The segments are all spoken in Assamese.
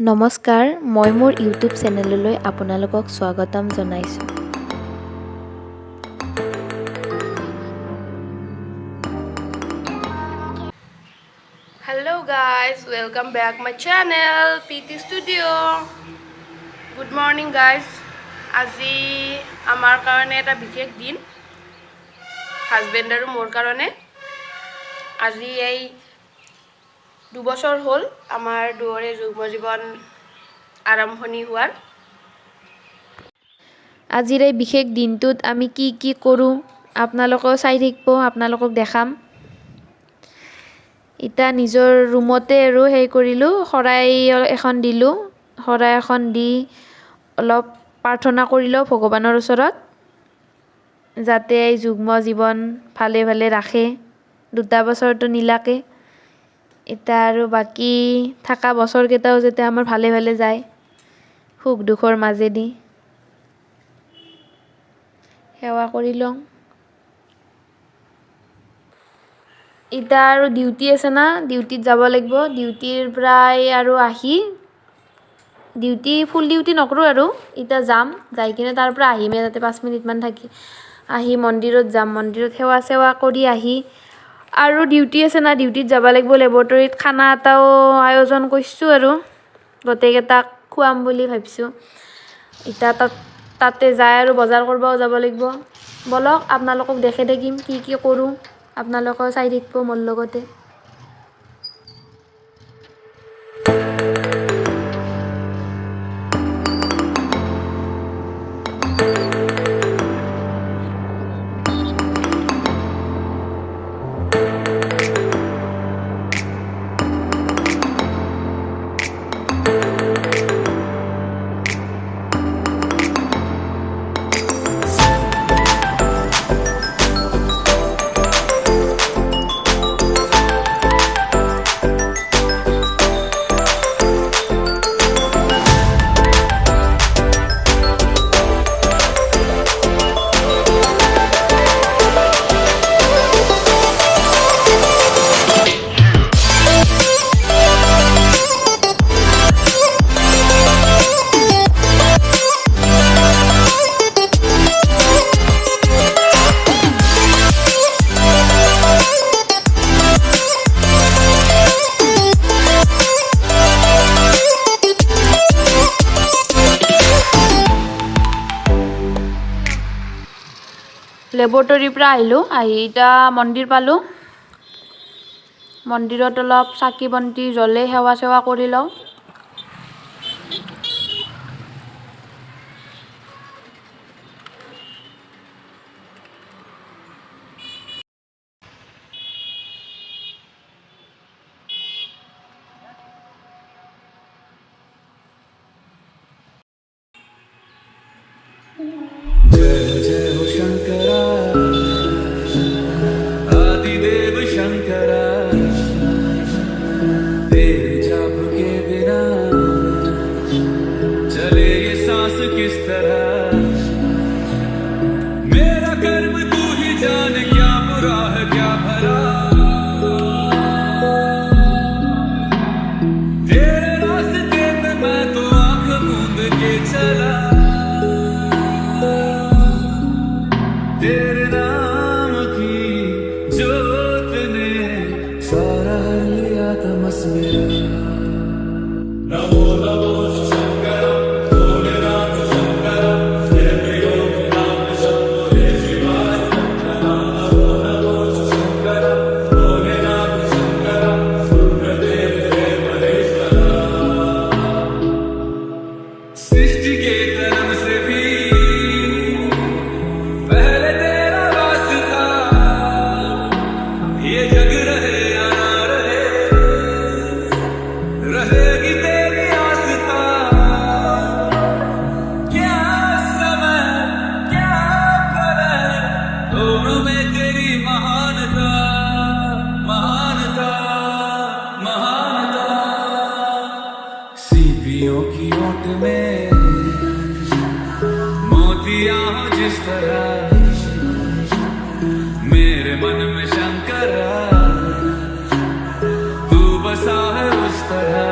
নমস্কাৰ, মই মোৰ ইউটিউব চেনেললৈ আপোনালোকক স্বাগতম জনাইছোঁ। Hello guys, welcome back my channel PT Studio. Good morning guys. আজি আমাৰ কাৰণে এটা বিশেষ দিন, হাজবেণ্ড আৰু মোৰ কাৰণে। আজি এই 2 বছৰ হ'ল আমাৰ দুয়োৰে যুগ্ম জীৱন আৰম্ভণি হোৱাৰ। আজিৰ এই বিশেষ দিনটোত আমি কি কৰোঁ আপোনালোকেও চাই থাকিব, আপোনালোকক দেখাম। এতিয়া নিজৰ ৰুমতে আৰু কৰিলোঁ, শৰাই এখন দিলোঁ, শৰাই এখন দি অলপ প্ৰাৰ্থনা কৰিলোঁ ভগৱানৰ ওচৰত, যাতে এই যুগ্ম জীৱন ভালে ভালে ৰাখে, 2 বছৰটো নিলাকে। এতিয়া আৰু বাকী থকা বছৰকেইটাও যাতে আমাৰ ভালে ভালে যায়, সুখ দুখৰ মাজেদি সেৱা কৰি লওঁ। এতিয়া আৰু ডিউটি আছে না, ডিউটিত যাব লাগিব। ডিউটিৰ পৰাই আৰু আহি ফুল ডিউটি নকৰোঁ আৰু এতিয়া যাম, যাই কিনে তাৰ পৰা আহিমেই, তাতে 5 মিনিটমান থাকি আহি মন্দিৰত যাম। মন্দিৰত সেৱা চেৱা কৰি আহি আৰু ডিউটি আছে না, ডিউটিত যাব লাগিব। লেবৰেটৰীত খানা এটাও আয়োজন কৰিছোঁ আৰু গোটেইকেইটাক খুৱাম বুলি ভাবিছোঁ। এতিয়া তাতে যাই আৰু বজাৰ কৰিবও যাব লাগিব। বলক আপোনালোকক দেখাই থাকিম কি কৰোঁ, আপোনালোকেও চাই থাকিব মোৰ লগতে। লেবৰেটৰীৰ পৰা আহিলোঁ, আহি এতিয়া মন্দিৰ পালোঁ। মন্দিৰত অলপ চাকি বন্তি জ্বলে সেৱা চেৱা কৰি লওঁ। जय जय हो शंकरा, आदिदेव शंकरा, तेरे जाप के बिना चले ये सांस किस तरह। मेरा कर्म तू ही जान, क्या बुरा है क्या भला, तेरे रास्ते पे मैं तो आंख मूंद के चला। तेरे नाम की जोत ने सारा लिया तमस मेरा। नमो नमो शंकर, भोलेनाथ शंकर, जय त्रिलोकीनाथ शंभो जय शिवाय। नमो नमो शंकर, भोलेनाथ शंकर, रुद्रदेव जय महेश्वरा। सृष्टि के जन्म से भी पहले तेरा वास था, ये जग रहे या ना रहे, रहेगी तेरी आस्था। क्या समय क्या प्रलय, दोनों में तेरी महानता, महानता, महानता। सीपियों की ओट में मोतियां हो जिस तरह, मेरे मन में शंकरा तू बसा है उस तरह।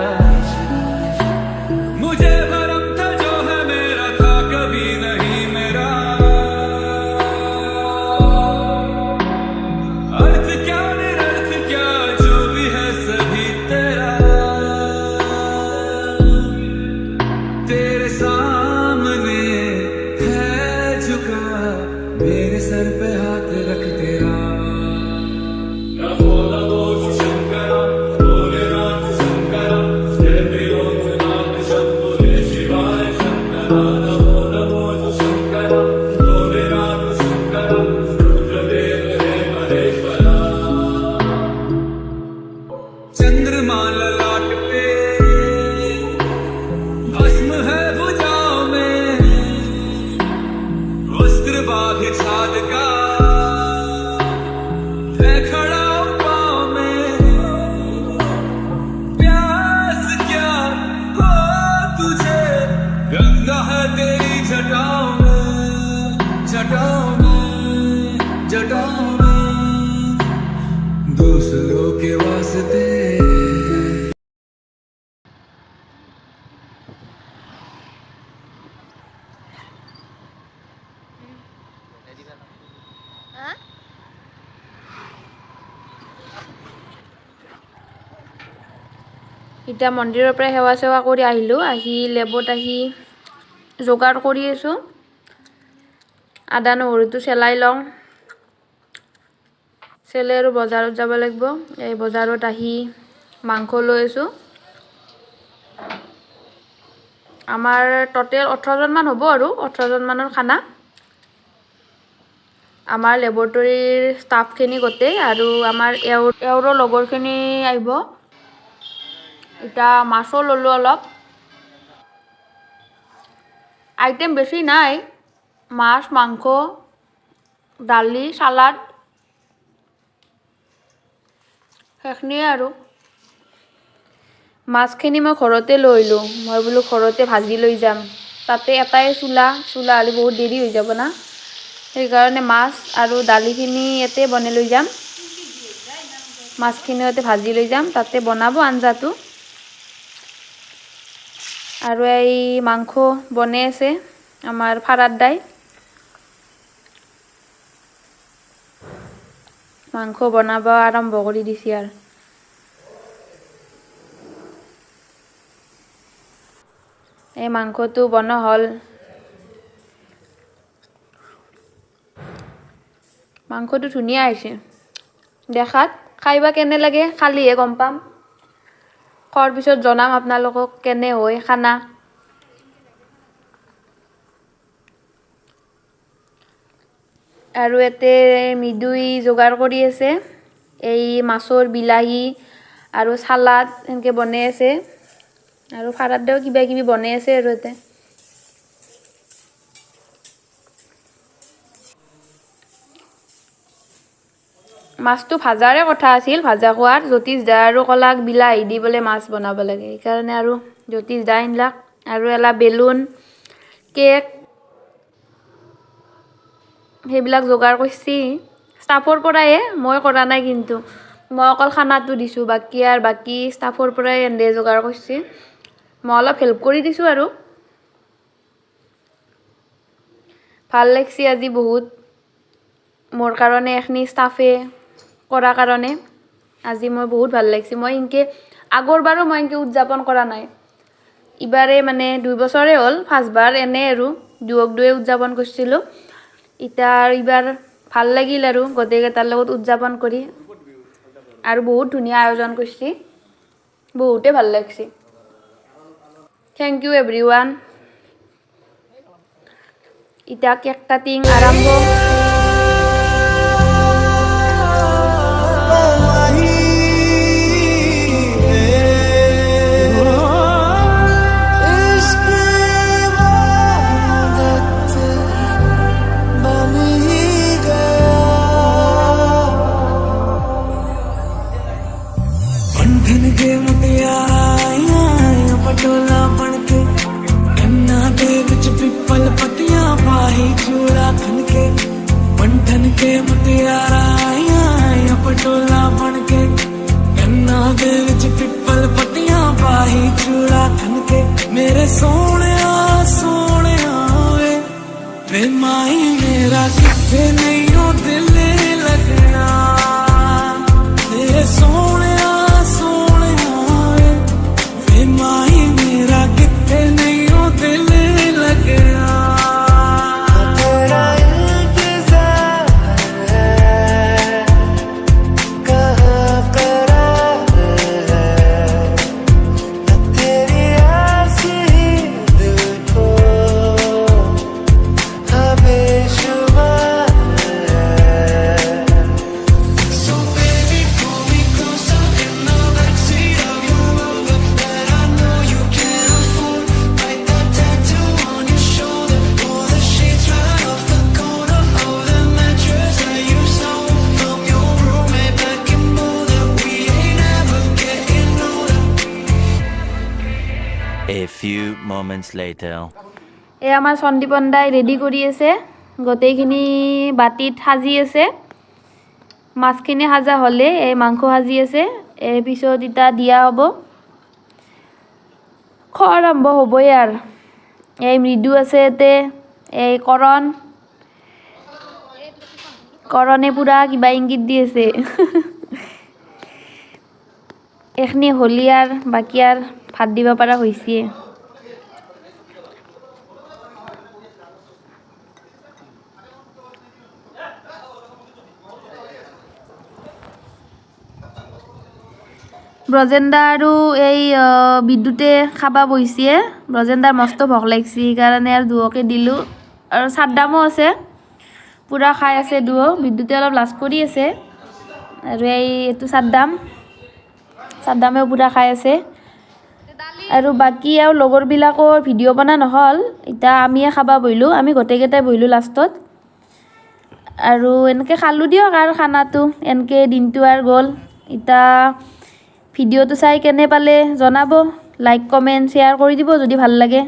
এতিয়া মন্দিৰৰ পৰা সেৱা চেৱা কৰি আহিলোঁ, আহি লেবত আহি যোগাৰ কৰি আছোঁ। আদা নহৰুটো চেলাই লওঁ, চেলাই আৰু বজাৰত যাব লাগিব। এই বজাৰত আহি মাংস লৈ আছোঁ। আমাৰ টোটেল 18জনমান হ'ব আৰু 18জনমানৰ খানা। আমাৰ লেবৰেটৰীৰ ষ্টাফখিনি গোটেই আৰু আমাৰ এওঁৰ লগৰখিনি আহিব। এতিয়া মাছো ল'লোঁ অলপ। আইটেম বেছি নাই, মাছ, মাংস, দালি, চালাড, সেইখিনিয়ে আৰু। মাছখিনি মই ঘৰতে লৈ আহিলোঁ, মই বোলো ঘৰতে ভাজি লৈ যাম। তাতে এটাই চোলা হ'লে বহুত দেৰি হৈ যাব না, সেইকাৰণে মাছ আৰু দালিখিনি ইয়াতে বনাই লৈ যাম। মাছখিনি ইয়াতে ভাজি লৈ যাম, তাতে বনাব আঞ্জাটো। আৰু এই মাংস বনাই আছে আমাৰ ফাৰাদ দাই। মাংস বনাব আৰম্ভ কৰি দিছে আৰু। এই মাংসটো বনোৱা হ'ল। মাংসটো ধুনীয়া হৈছে দেখাত, খাইবা কেনে লাগে খালিহে গম পাম। খোৱাৰ পিছত জনাম আপোনালোকক কেনে হয় খানা। আৰু ইয়াতে মৃদুই যোগাৰ কৰি আছে, এই মাছৰ বিলাহী আৰু চালাড এনেকৈ বনাই আছে। আৰু ফাৰাদ দাও কিবা কিবি বনাই আছে আৰু ইয়াতে। মাছটো ভাজাৰে কথা আছিল, ভাজা খোৱাৰ। জ্যোতিষ দা আৰু ক'লাক বিলাহী দি বোলে মাছ বনাব লাগে, সেইকাৰণে আৰু জ্যোতিষ দা আনলাক। আৰু এলা বেলুন, কেক সেইবিলাক যোগাৰ কৰিছে ষ্টাফৰ পৰাই, মই কৰা নাই কিন্তু। মই অকল খানাটো দিছোঁ, বাকী ষ্টাফৰ পৰাই এনে যোগাৰ কৰিছে। মই অলপ হেল্প কৰি দিছোঁ আৰু। ভাল লাগিছে আজি বহুত, মোৰ কাৰণে এইখিনি ষ্টাফে কৰাৰ কাৰণে আজি মই বহুত ভাল লাগিছে। মই এনেকৈ আগৰবাৰো মই এনেকৈ উদযাপন কৰা নাই, ইবাৰে মানে 2 বছৰে হ'ল, ফাৰ্ষ্টবাৰ এনে আৰু দুয়ে উদযাপন কৰিছিলোঁ। এতিয়া এইবাৰ ভাল লাগিল আৰু গোটেইকেইটাৰ লগত উদযাপন কৰি, আৰু বহুত ধুনীয়া আয়োজন কৰিছে, বহুতে ভাল লাগিছে। Thank you everyone. এতিয়া কেক কাটিং আৰম্ভ। पटोला बनके कन्ना दे विच पिपल पतियां पाही चूड़ा खनके पंठन के मुटियारा आया पटोला बनके कन्ना दे विच पिपल पतियां पाही चूड़ा खनके मेरे सोने वे माही मेरा किथे नहीं हो दिल लगना तेरे सोने वे माही मेरा किथे नहीं हो दिल लगना तेरा इंतजार है कहाँ करार है तेरी आस ही दिल को बेशुमार है So baby pull me closer in the backseat of your Rover that I know you can't afford Write that tattoo on your shoulder Pull the sheets right off the corner of the mattress that you stole from your roommate back in Boulder We ain't ever getting older A few moments later. এই আমাৰ সন্দীপন দাই ৰেডি কৰি আছে, গোটেইখিনি বাটিত সাজি আছে। মাছখিনি সাজা হ'লে এই মাংস সাজি আছে, এই পিছত ইটা দিয়া হ'ব। খোৱা আৰম্ভ হ'বই আৰু। এই মৃদু আছে ইয়াতে, এই কৰণে পুৰা কিবা ইংগিত দি আছে। এইখিনি হ'লি আৰু বাকী আৰু ভাত দিব পৰা হৈছে ব্ৰজেন্দা আৰু এই বিদ্যুতে খাবা বহিছে ব্ৰজেন্দাৰ মস্ত ভোক লাগিছে সেইকাৰণে আৰু দুয়োকে দিলোঁ আৰু চাদ্দামো আছে পুৰা খাই আছে দুয়ো বিদ্যুতে অলপ লাজ কৰি আছে আৰু এইটো চাদ্দামেও পুৰা খাই আছে আৰু বাকী আৰু লগৰবিলাকৰ ভিডিঅ' বনা নহ'ল এতিয়া আমিয়ে খাবা বহিলোঁ আমি গোটেইকেইটাই বহিলোঁ লাষ্টত আৰু এনেকৈ খালোঁ দিয়ক আৰু খানাটো এনেকৈ দিনটো আৰু গ'ল এতিয়া ভিডিঅ'টো চাই কেনে পালে জনাব লাইক কমেণ্ট শ্বেয়াৰ কৰি দিব যদি ভাল লাগে